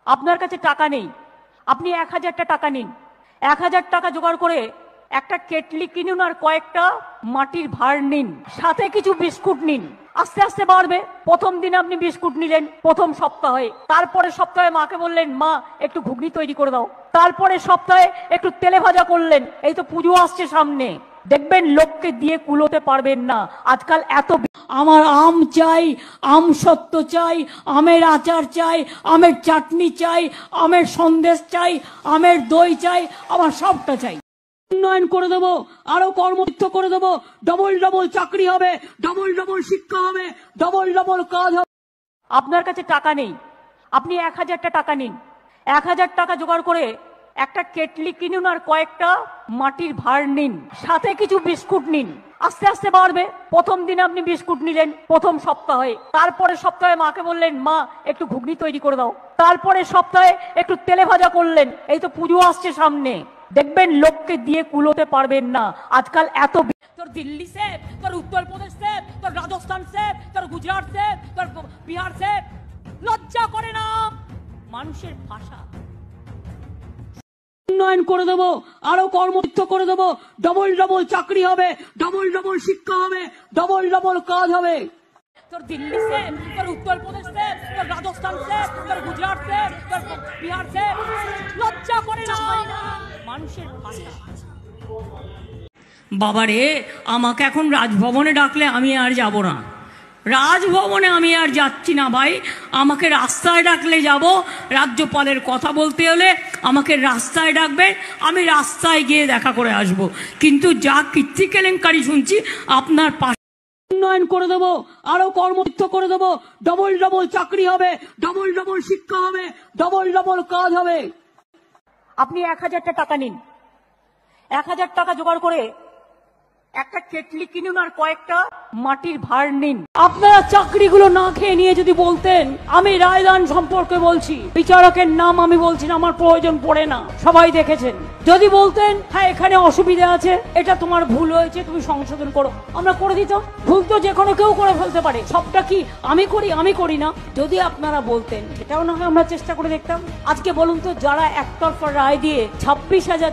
আপনার কাছে টাকা নেই, আপনি 1000টা টাকা নিন। 1000 টাকা জোগাড় করে একটা কেটলি কিনুন আর কয়েকটা মাটির ভাঁড় নিন, সাথে কিছু বিস্কুট নিন। আস্তে আস্তে বাড়বে। প্রথম দিনে আপনি বিস্কুট নিলেন প্রথম সপ্তাহে, তারপরে সপ্তাহে মাকে বললেন মা একটু ঘুগনি তৈরি করে দাও, তারপরে সপ্তাহে একটু তেলে ভাজা করলেন। এই তো পুজো আসছে সামনে, দেখবেন লোককে দিয়ে কুলোতে পারবেন না। আজকাল এত আমার আম চাই, আম সত্য চাই, আমের আচার চাই, আমের চাটনি চাই, আমের সন্দেশ চাই, আমের দই চাই, আমার সবটা চাই। উন্নয়ন করে দেবো, আরো কর্মযুক্ত করে দেবো, ডবল ডবল চাকরি হবে, ডবল ডবল শিক্ষা হবে, ডবল ডবল কাজ হবে। আপনার কাছে টাকা নেই, আপনি 1000টা টাকা নিন। 1000 টাকা জোগাড় করে একটা কেটলি কিনুন আর কয়েকটা মাটির ভাঁড় নিন, সাথে কিছু বিস্কুট নিন। আস্তে আস্তে বাড়বে। প্রথম দিনে আপনি বিস্কুট নিলেন প্রথম সপ্তাহে, তারপরে সপ্তাহে মাকে বললেন মা একটু ঘুগনি তৈরি করে দাও, তারপরে সপ্তাহে একটু তেলে ভাজা করলেন। এই তো পুজো আসছে সামনে, দেখবেন লোককে দিয়ে কুলোতে পারবেন না। আজকাল এত তোর দিল্লি সে, তোর উত্তরপ্রদেশ সে, তোর রাজস্থান সে, তোর গুজরাট সে, তোর বিহার সে, লজ্জা করে না মানুষের ভাষা। উন্নয়ন করে দেবো, আরো কর্মযুক্ত করে দেবো, ডবল ডবল চাকরি হবে, ডবল ডবল শিক্ষা হবে, ডবল ডবল কাজ হবে। তোর দিল্লি সে, তোর উত্তরপ্রদেশ সে, তোর রাজস্থান সে, তোর গুজরাট সে, তোর বিহার সে, লজ্জা করে না মানুষের ভাষা। বাবারে, আমাকে এখন রাজভবনে ডাকলে আমি আর যাব না। রাজভবনে আমি আর যাচ্ছি না ভাই। আমাকে রাস্তায় ডাকলে যাব। রাজ্যপালের কথা বলতে হলে আমাকে রাস্তায় ডাকবেন, আমি রাস্তায় গিয়ে দেখা করে আসব। কিন্তু যা কীর্তি কেলেঙ্কারি শুনছি আপনার পাশে। উন্নয়ন করে দেবো, আরো কর্মযুক্ত করে দেবো, ডবল ডবল চাকরি হবে, ডবল ডবল শিক্ষা হবে, ডবল ডবল কাজ হবে। আপনি 1000টা টাকা নিন। 1000 টাকা জোগাড় করে একটা কেটলি কিনুন আর কয়েকটা মাটির ভাঁড় নিন। আপনারা চাকরিগুলো না খেয়ে নিয়ে যদি বলতেন, আমি রায়দান সম্পর্কে বলছি, বিচারকের নাম আমি বলছি না, আমার প্রয়োজন পড়ে না, সবাই দেখেছেন। যদি বলতেন হ্যাঁ এখানে অসুবিধা আছে, এটা তোমার ভুল হয়েছে, তুমি সংশোধন করো, আমরা করে দিতাম। ভুল তো যে কোনো কেউ করে ফেলতে পারে, সবটা কি আমি করি না? যদি আপনারা বলতেন, এটাও না হয় আমরা চেষ্টা করে দেখতাম। আজকে বলুন তো, যারা একতরফা রায় দিয়ে 26,000